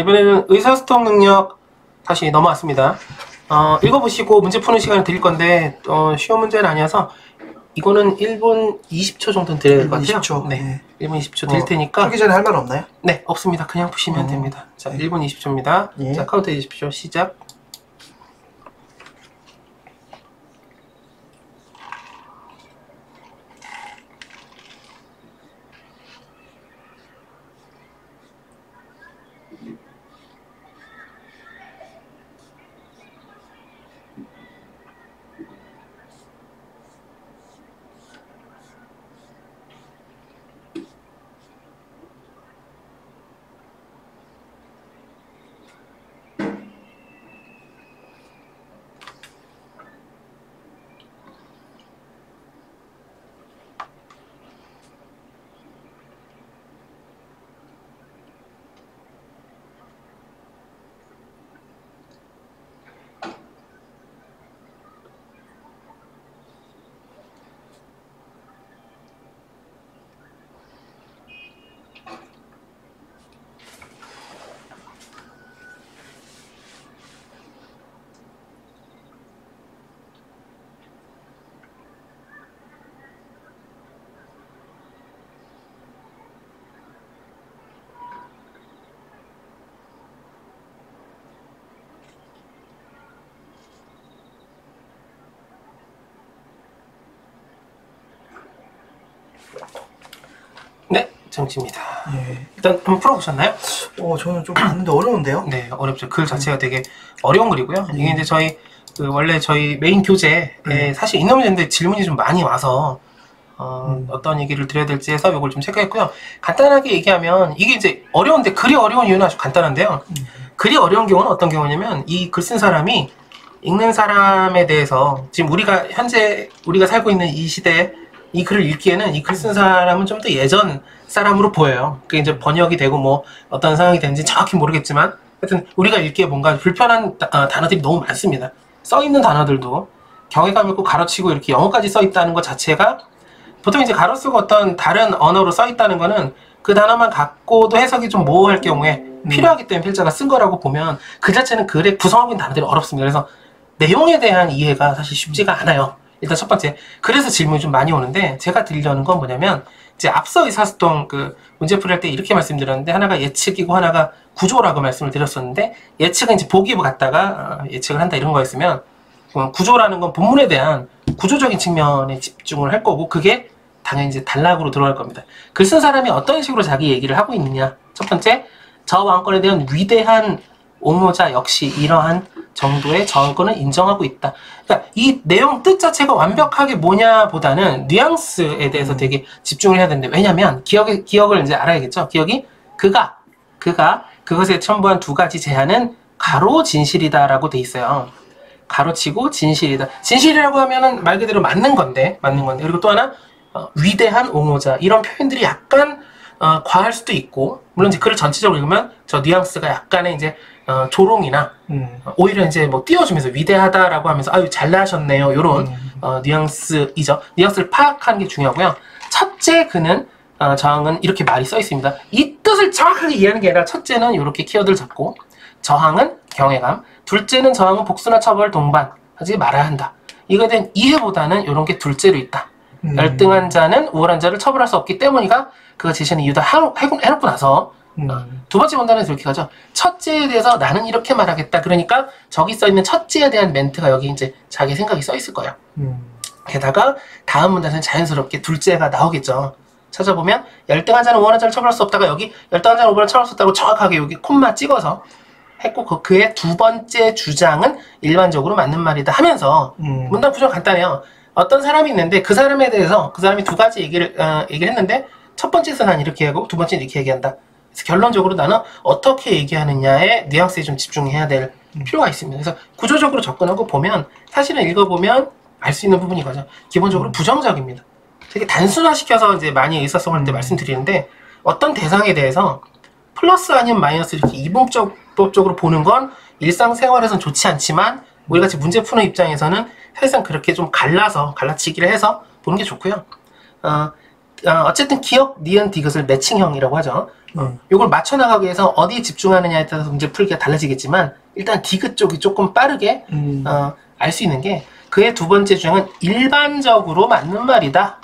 이번에는 의사소통 능력 다시 넘어왔습니다. 읽어보시고 문제 푸는 시간을 드릴 건데 쉬운 문제는 아니어서 이거는 1분 20초 정도는 드려야 될 것 같아요. 20초. 네, 1분 20초 드릴 테니까 풀기 전에 할 말 없나요? 네, 없습니다. 그냥 푸시면 됩니다. 자, 1분 20초입니다. 예. 자, 카운트 해주십시오. 시작. 네, 정지입니다. 예. 일단 한번 풀어보셨나요? 저는 좀 봤는데 어려운데요? 네, 어렵죠. 글 자체가 되게 어려운 글이고요. 이게 이제 저희 원래 저희 메인 교재에 사실 있는 문제인데 질문이 좀 많이 와서 어떤 얘기를 드려야 될지 해서 이걸 좀 체크했고요. 간단하게 얘기하면 이게 이제 어려운데 글이 어려운 이유는 아주 간단한데요. 글이 어려운 경우는 어떤 경우냐면 이 글 쓴 사람이 읽는 사람에 대해서 지금 현재 우리가 살고 있는 이 시대에 이 글을 읽기에는 이 글 쓴 사람은 좀 더 예전 사람으로 보여요. 그게 이제 번역이 되고 뭐 어떤 상황이 되는지 정확히 모르겠지만 하여튼 우리가 읽기에 뭔가 불편한 단어들이 너무 많습니다. 써있는 단어들도 경외감 있고 가로치고 이렇게 영어까지 써있다는 것 자체가 보통 이제 가로 쓰고 어떤 다른 언어로 써있다는 거는 그 단어만 갖고도 해석이 좀 모호할 경우에 필요하기 때문에 필자가 쓴 거라고 보면 그 자체는 글에 구성하고 있는 단어들이 어렵습니다. 그래서 내용에 대한 이해가 사실 쉽지가 않아요. 일단 첫 번째. 그래서 질문이 좀 많이 오는데 제가 드리려는 건 뭐냐면 이제 앞서 의사소통 문제풀이 할 때 이렇게 말씀드렸는데 하나가 예측이고 하나가 구조라고 말씀을 드렸었는데 예측은 이제 보기 갖다가 예측을 한다 이런 거였으면 구조라는 건 본문에 대한 구조적인 측면에 집중을 할 거고 그게 당연히 이제 단락으로 들어갈 겁니다. 글 쓴 사람이 어떤 식으로 자기 얘기를 하고 있느냐. 첫 번째, 저 왕권에 대한 위대한 옹호자 역시 이러한 정도의 저항권을 인정하고 있다. 그러니까 이 내용 뜻 자체가 완벽하게 뭐냐 보다는 뉘앙스에 대해서 되게 집중을 해야 되는데 왜냐면 기억을 이제 알아야겠죠. 기억이 그가 그것에 첨부한 두 가지 제한은 가로 진실이다 라고 돼 있어요. 가로치고 진실이다. 진실이라고 하면은 말 그대로 맞는 건데. 그리고 또 하나 위대한 옹호자 이런 표현들이 약간 과할 수도 있고 물론 이제 글을 전체적으로 읽으면 저 뉘앙스가 약간의 이제 조롱이나 오히려 이제 뭐 띄워주면서 위대하다라고 하면서 아유 잘나셨네요 요런 뉘앙스이죠. 뉘앙스를 파악하는 게 중요하고요. 첫째 그는 저항은 이렇게 말이 써 있습니다. 이 뜻을 정확하게 이해하는 게 아니라 첫째는 이렇게 키워드를 잡고 저항은 경외감, 둘째는 저항은 복수나 처벌 동반하지 말아야 한다. 이거에 대한 이해보다는 이런 게 둘째로 있다. 열등한 자는 우월한 자를 처벌할 수 없기 때문이가 그가 제시하는 이유다 해놓고 나서 두 번째 문단에서 이렇게 가죠. 첫째에 대해서 나는 이렇게 말하겠다. 그러니까 저기 써있는 첫째에 대한 멘트가 여기 이제 자기 생각이 써있을 거예요. 게다가 다음 문단에서는 자연스럽게 둘째가 나오겠죠. 찾아보면 열등한 자는 우월한 자를 처벌할 수 없다가 여기 열등한 자는 우월한 자를 처벌할 수 없다고 정확하게 여기 콤마 찍어서 했고 그의 두 번째 주장은 일반적으로 맞는 말이다 하면서 문단 구조가 간단해요. 어떤 사람이 있는데 그 사람에 대해서 그 사람이 두 가지 얘기를 했는데 첫 번째에서 난 이렇게 하고 두 번째는 이렇게 얘기한다. 그래서 결론적으로 나는 어떻게 얘기하느냐에 뉘앙스에 좀 집중해야 될 필요가 있습니다. 그래서 구조적으로 접근하고 보면 사실은 읽어보면 알 수 있는 부분이 이거죠. 기본적으로 부정적입니다. 되게 단순화시켜서 이제 많이 의사소통할 때 말씀드리는데 어떤 대상에 대해서 플러스 아니면 마이너스 이렇게 이분법적으로 보는 건 일상생활에서는 좋지 않지만 우리 같이 문제 푸는 입장에서는 사실상 그렇게 좀 갈라치기를 해서 보는 게 좋고요. 어쨌든 기억, 니은, 디귿을 매칭형이라고 하죠. 요걸 맞춰나가기 위해서 어디에 집중하느냐에 따라서 문제 풀기가 달라지겠지만 일단 디귿 쪽이 조금 빠르게 알 수 있는 게 그의 두 번째 주장은 일반적으로 맞는 말이다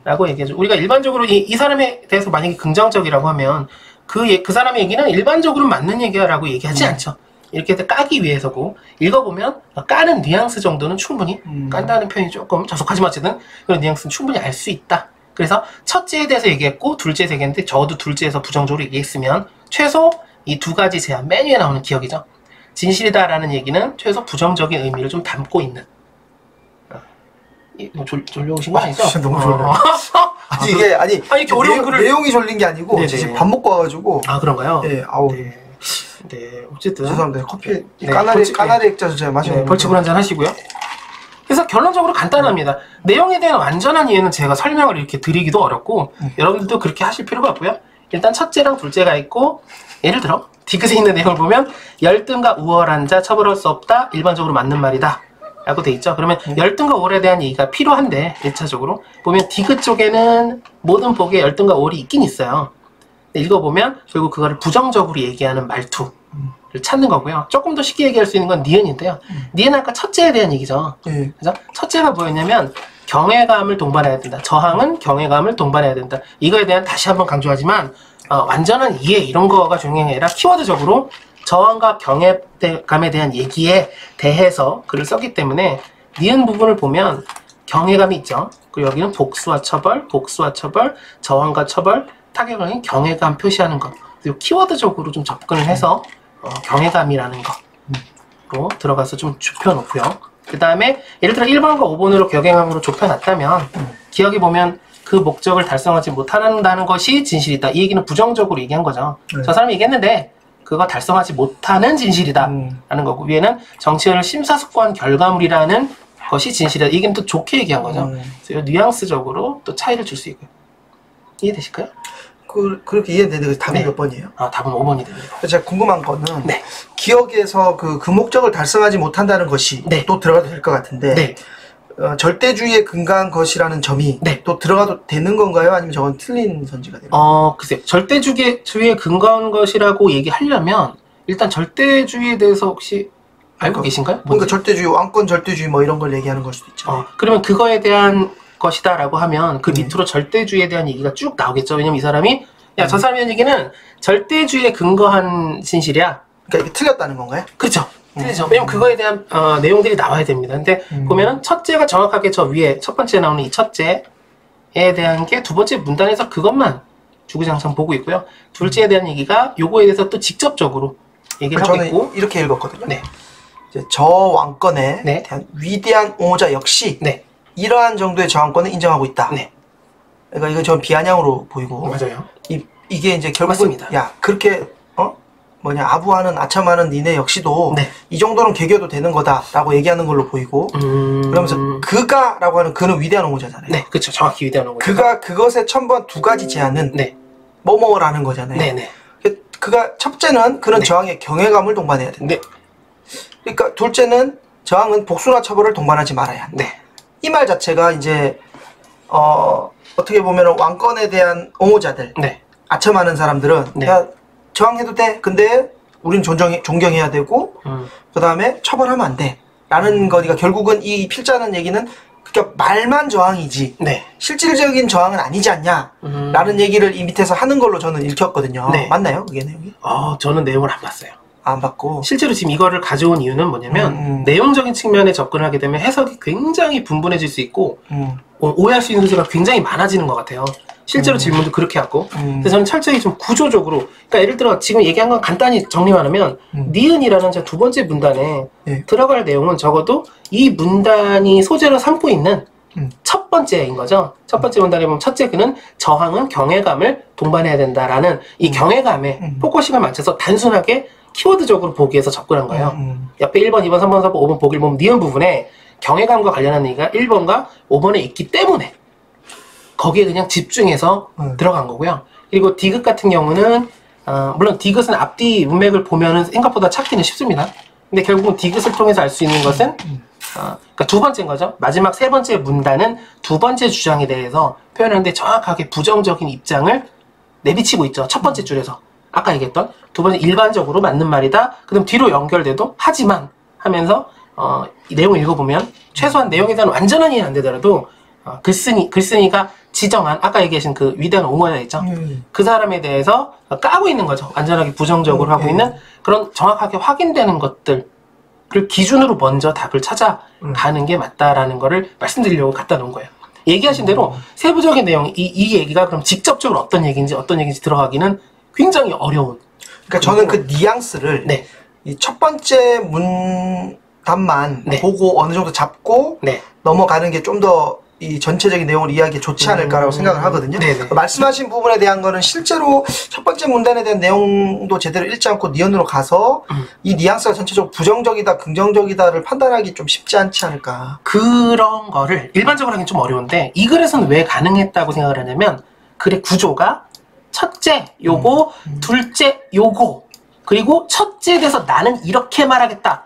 라고 얘기하죠. 우리가 일반적으로 이 사람에 대해서 만약에 긍정적이라고 하면 그 사람의 얘기는 일반적으로 맞는 얘기야 라고 얘기하지 않죠. 이렇게 해서 까기 위해서고 읽어보면 까는 뉘앙스 정도는 충분히 깐다는 표현이 조금 저속하지만 어쨌든 그런 뉘앙스는 충분히 알 수 있다. 그래서 첫째에 대해서 얘기했고 둘째에서 얘기했는데 적어도 둘째에서 부정적으로 얘기했으면 최소 이 두 가지 제한 맨 위에 나오는 기억이죠. 진실이다 라는 얘기는 최소 부정적인 의미를 좀 담고 있는 졸려오신 거 아니죠? 진짜 너무 졸려요. 아니 이게 이렇게 어려운 글을 내용이 졸린 게 아니고 네네. 지금 밥 먹고 와가지고 그런가요? 네, 아우 네, 어쨌든 죄송합니다. 커피 네, 까나리 액자도 제가 마시는 벌칙을 한잔 하시고요. 그래서 결론적으로 간단합니다. 내용에 대한 완전한 이해는 제가 설명을 이렇게 드리기도 어렵고 여러분들도 그렇게 하실 필요가 없고요. 일단 첫째랑 둘째가 있고 예를 들어 디귿에 있는 내용을 보면 열등과 우월한 자 처벌할 수 없다. 일반적으로 맞는 말이다. 라고 돼 있죠. 그러면 열등과 우월에 대한 얘기가 필요한데 1차적으로 보면 디귿 쪽에는 모든 복에 열등과 우월이 있긴 있어요. 읽어보면 결국 그거를 부정적으로 얘기하는 말투를 찾는 거고요. 조금 더 쉽게 얘기할 수 있는 건 니은인데요. 니은 아까 첫째에 대한 얘기죠. 그죠? 첫째가 뭐였냐면 경외감을 동반해야 된다. 저항은 경외감을 동반해야 된다. 이거에 대한 다시 한번 강조하지만 완전한 이해 이런 거가 중요한 게 아니라 키워드적으로 저항과 경외감에 대한 얘기에 대해서 글을 썼기 때문에 니은 부분을 보면 경외감이 있죠. 그리고 여기는 복수와 처벌, 저항과 처벌, 타격을 경외감 표시하는 것. 그리고 키워드적으로 좀 접근을 해서 경외감이라는 것으로 들어가서 좀 좁혀놓고요. 그 다음에 예를 들어 1번과 5번으로 경외감으로 좁혀놨다면 기억해 보면 그 목적을 달성하지 못한다는 것이 진실이다. 이 얘기는 부정적으로 얘기한 거죠. 저 사람이 얘기했는데 그거 달성하지 못하는 진실이다 라는 거고 위에는 정치를 심사숙고한 결과물이라는 것이 진실이다. 이 얘기는 또 좋게 얘기한 거죠. 그래서 뉘앙스적으로 또 차이를 줄 수 있고요. 이해되실까요? 그렇게 이해되는데 답이 네. 몇 번이에요? 답은 5번이 됩니다. 제가 궁금한 거는 네. 기억에서 그 목적을 달성하지 못한다는 것이 네. 또 들어가도 될 것 같은데 네. 절대주의에 근거한 것이라는 점이 네. 또 들어가도 되는 건가요? 아니면 저건 틀린 선지가 되나요? 글쎄요. 절대주의에 근거한 것이라고 얘기하려면 일단 절대주의에 대해서 혹시 알고 계신가요? 그러니까 절대주의, 왕권 절대주의 뭐 이런 걸 얘기하는 걸 수도 있잖아요. 그러면 그거에 대한 것이다 라고 하면 그 밑으로 절대주의에 대한 얘기가 쭉 나오겠죠. 왜냐면 이 사람이 저 사람의 얘기는 절대주의에 근거한 진실이야. 그러니까 이게 틀렸다는 건가요? 그렇죠. 틀리죠. 왜냐면 그거에 대한 내용들이 나와야 됩니다. 근데 보면은 첫째가 정확하게 저 위에 첫 번째 나오는 이 첫째에 대한 게 두 번째 문단에서 그것만 주구장창 보고 있고요. 둘째에 대한 얘기가 요거에 대해서 또 직접적으로 얘기를 하고 있고. 저는 이렇게 읽었거든요. 네. 이제 저 왕권에 네. 대한 위대한 옹호자 역시 네. 이러한 정도의 저항권을 인정하고 있다. 네. 그러니까 이건 전 비아냥으로 보이고 맞아요. 이게 이제 결국은 맞습니다. 야 그렇게 아부하는 아참하는 니네 역시도 네. 이 정도는 개겨도 되는 거다라고 얘기하는 걸로 보이고 그러면서 그가라고 하는 그는 위대한 옹호자잖아요. 네, 그렇죠. 정확히 위대한 옹호자. 그가 그것에 첨부한 두 가지 제안은 네. 뭐뭐라는 거잖아요. 네네. 그가 첫째는 그런 네. 저항에 경외감을 동반해야 된다. 네. 그러니까 둘째는 저항은 복수나 처벌을 동반하지 말아야 한다. 네. 이 말 자체가 이제 어떻게 보면 왕권에 대한 옹호자들, 네. 아첨하는 사람들은 네. 야 저항해도 돼. 근데 우린 존경해야 되고 그 다음에 처벌하면 안 돼. 라는 거니까 결국은 이 필자는 얘기는 그러니까 말만 저항이지 네. 실질적인 저항은 아니지 않냐 라는 얘기를 이 밑에서 하는 걸로 저는 읽혔거든요. 네. 맞나요? 그게 내용이? 저는 내용을 안 봤어요. 안 받고 실제로 지금 이거를 가져온 이유는 뭐냐면 내용적인 측면에 접근하게 되면 해석이 굉장히 분분해질 수 있고 오해할 수 있는 소지가 굉장히 많아지는 것 같아요. 실제로 질문도 그렇게 하고 그래서 저는 철저히 좀 구조적으로 그러니까 예를 들어 지금 얘기한 건 간단히 정리만 하면 니은이라는 두 번째 문단에 네. 들어갈 내용은 적어도 이 문단이 소재로 삼고 있는 첫 번째인 거죠. 첫 번째 문단에 보면 첫째 그는 저항은 경외감을 동반해야 된다라는 이 경외감에 포커싱을 맞춰서 단순하게 키워드적으로 보기 위해서 접근한 거예요. 옆에 1번, 2번, 3번, 4번, 5번 보기를 보면 니은 부분에 경외감과 관련한 얘기가 1번과 5번에 있기 때문에 거기에 그냥 집중해서 들어간 거고요. 그리고 디귿 같은 경우는 물론 디귿은 앞뒤 문맥을 보면은 생각보다 찾기는 쉽습니다. 근데 결국은 디귿을 통해서 알 수 있는 것은 그러니까 두 번째인 거죠. 마지막 세 번째 문단은 두 번째 주장에 대해서 표현하는데 정확하게 부정적인 입장을 내비치고 있죠. 첫 번째 줄에서 아까 얘기했던 두 번째 일반적으로 맞는 말이다. 그럼 뒤로 연결돼도 하지만 하면서 이 내용을 읽어보면 최소한 내용에 대한 완전한 이해는 안 되더라도 글쓴이가 지정한 아까 얘기하신 그 위대한 옹호자 있죠. 그 사람에 대해서 까고 있는 거죠. 완전하게 부정적으로 하고 있는 그런 정확하게 확인되는 것들을 기준으로 먼저 답을 찾아가는 게 맞다라는 거를 말씀드리려고 갖다 놓은 거예요. 얘기하신 대로 세부적인 내용, 이 얘기가 그럼 직접적으로 어떤 얘기인지 들어가기는 굉장히 어려운. 그러니까 저는 그 뉘앙스를 네. 이 첫 번째 문단만 네. 보고 어느 정도 잡고 네. 넘어가는 게 좀 더 이 전체적인 내용을 이해하기 좋지 않을까라고 생각을 하거든요. 네네. 말씀하신 부분에 대한 거는 실제로 첫 번째 문단에 대한 내용도 제대로 읽지 않고 니언으로 가서 이 뉘앙스가 전체적으로 부정적이다, 긍정적이다를 판단하기 좀 쉽지 않지 않을까. 그런 거를 일반적으로 하긴 좀 어려운데 이 글에서는 왜 가능했다고 생각을 하냐면 글의 구조가 첫째 요거, 둘째 요거, 그리고 첫째에 대해서 나는 이렇게 말하겠다.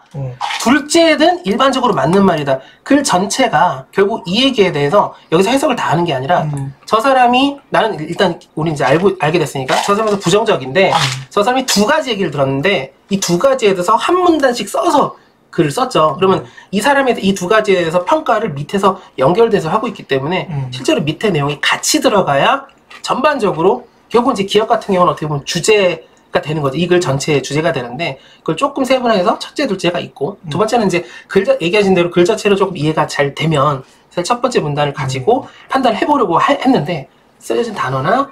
둘째는 일반적으로 맞는 말이다. 글 전체가 결국 이 얘기에 대해서 여기서 해석을 다 하는 게 아니라 저 사람이 나는 일단 우리 이제 알게 됐으니까 저 사람은 부정적인데 저 사람이 두 가지 얘기를 들었는데 이 두 가지에 대해서 한 문단씩 써서 글을 썼죠. 그러면 이 사람의 이 두 가지에 대해서 평가를 밑에서 연결돼서 하고 있기 때문에 실제로 밑에 내용이 같이 들어가야 전반적으로 결국 이제 기업 같은 경우는 어떻게 보면 주제가 되는 거죠. 이 글 전체의 주제가 되는데 그걸 조금 세분화해서 첫째, 둘째가 있고 두 번째는 이제 얘기하신 대로 글 자체로 조금 이해가 잘 되면 사실 첫 번째 문단을 가지고 판단을 해보려고 했는데 쓰여진 단어나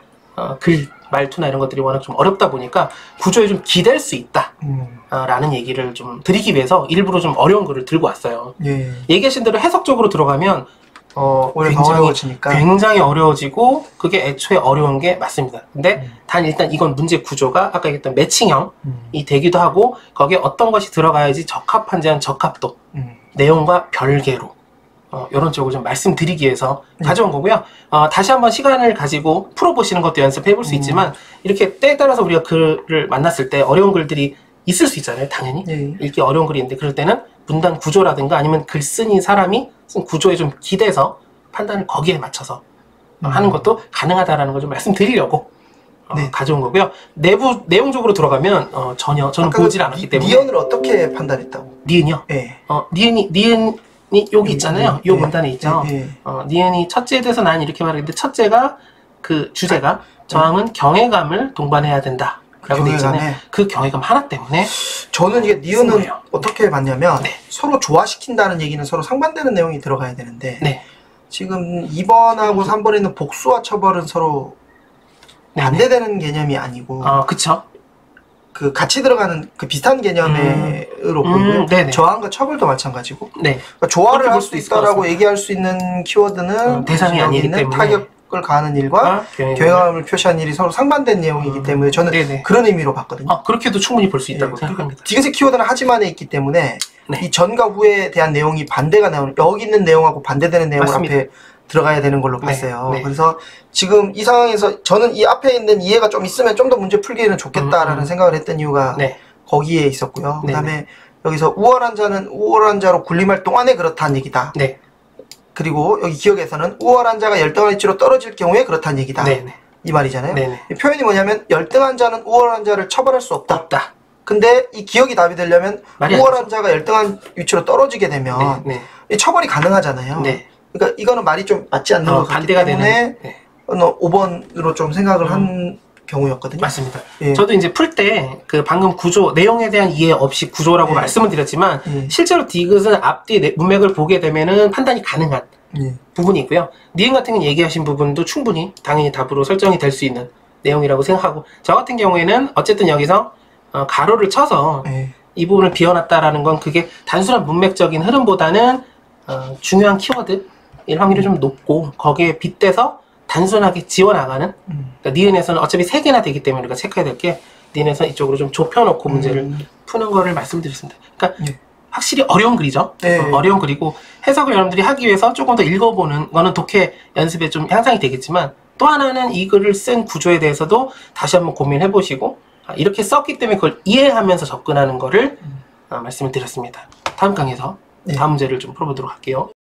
글 말투나 이런 것들이 워낙 좀 어렵다 보니까 구조에 좀 기댈 수 있다 라는 얘기를 좀 드리기 위해서 일부러 좀 어려운 글을 들고 왔어요. 예. 얘기하신 대로 해석적으로 들어가면 오히려 더 어려워지니까. 굉장히 어려워지고 그게 애초에 어려운 게 맞습니다. 근데 단 일단 이건 문제 구조가 아까 얘기했던 매칭형이 되기도 하고 거기에 어떤 것이 들어가야지 적합한지 한 적합도 내용과 별개로 이런 쪽을 좀 말씀드리기 위해서 가져온 거고요. 다시 한번 시간을 가지고 풀어보시는 것도 연습해 볼 수 있지만 이렇게 때에 따라서 우리가 글을 만났을 때 어려운 글들이 있을 수 있잖아요. 당연히 읽기 어려운 글이 있는데 그럴 때는 문단 구조라든가 아니면 글쓴이 사람이 쓴 구조에 좀 기대서 판단을 거기에 맞춰서 하는 것도 가능하다라는 걸 좀 말씀드리려고 가져온 거고요. 내용적으로 들어가면 전혀 저는 보질 않았기 때문에 니언을 어떻게 판단했다고? 니은이요? 예. 니은이 여기 있잖아요. 요 문단에 있죠. 니은이 첫째에 대해서 난 이렇게 말하는데 첫째가 그 주제가 저항은 경외감을 동반해야 된다. 라고 돼 있잖아요. 그 경외감 하나 때문에 저는 이게 니은은 거예요. 어떻게 봤냐면 서로 조화시킨다는 얘기는 서로 상반되는 내용이 들어가야 되는데 지금 2번하고 3번에 있는 복수와 처벌은 서로 반대되는 개념이 아니고 그쵸. 그 같이 들어가는 그 비슷한 개념으로 보이고요. 저항과 처벌도 마찬가지고 그러니까 조화를 할 수 있다라고 얘기할 수 있는 키워드는 대상이 아니기 때문에 타격을 가하는 일과 경외감을 표시한 일이 서로 상반된 내용이기 때문에 저는 그런 의미로 봤거든요. 그렇게도 충분히 볼 수 있다고 생각합니다. 디귿의 키워드는 하지만에 있기 때문에 이 전과 후에 대한 내용이 반대가 나오는 여기 있는 내용하고 반대되는 내용을 맞습니다. 앞에 들어가야 되는 걸로 봤어요. 그래서 지금 이 상황에서 저는 이 앞에 있는 이해가 좀 있으면 좀 더 문제 풀기에는 좋겠다라는 생각을 했던 이유가 거기에 있었고요. 그 다음에 여기서 우월한 자는 우월한 자로 군림할 동안에 그렇다는 얘기다. 그리고 여기 기억에서는 우월한 자가 열등한 위치로 떨어질 경우에 그렇다는 얘기다. 이 말이잖아요. 이 표현이 뭐냐면 열등한 자는 우월한 자를 처벌할 수 없다. 근데 이 기억이 답이 되려면 우월한 자가 열등한 위치로 떨어지게 되면 이 처벌이 가능하잖아요. 그러니까 이거는 말이 좀 맞지 않는 것 같기 때문에 5번으로 좀 생각을 한 경우였거든요. 맞습니다. 저도 이제 풀 때 그 방금 구조 내용에 대한 이해 없이 구조라고 말씀을 드렸지만 실제로 디귿은 앞뒤 문맥을 보게 되면은 판단이 가능한 부분이 있고요. 니은 같은 경우는 얘기하신 부분도 충분히 당연히 답으로 설정이 될 수 있는 내용이라고 생각하고 저 같은 경우에는 어쨌든 여기서 가로를 쳐서 이 부분을 비워놨다라는 건 그게 단순한 문맥적인 흐름보다는 중요한 키워드일 확률이 좀 높고 거기에 빗대서 단순하게 지워나가는 그러니까 니은에서는 어차피 3개나 되기 때문에 우리가 체크해야 될 게 니은에서 이쪽으로 좀 좁혀놓고 문제를 푸는 거를 말씀드렸습니다. 그러니까 확실히 어려운 글이죠. 어려운 글이고 해석을 여러분들이 하기 위해서 조금 더 읽어보는 거는 독해 연습에 좀 향상이 되겠지만 또 하나는 이 글을 쓴 구조에 대해서도 다시 한번 고민해보시고 이렇게 썼기 때문에 그걸 이해하면서 접근하는 거를 말씀을 드렸습니다. 다음 강의에서 다음 문제를 좀 풀어보도록 할게요.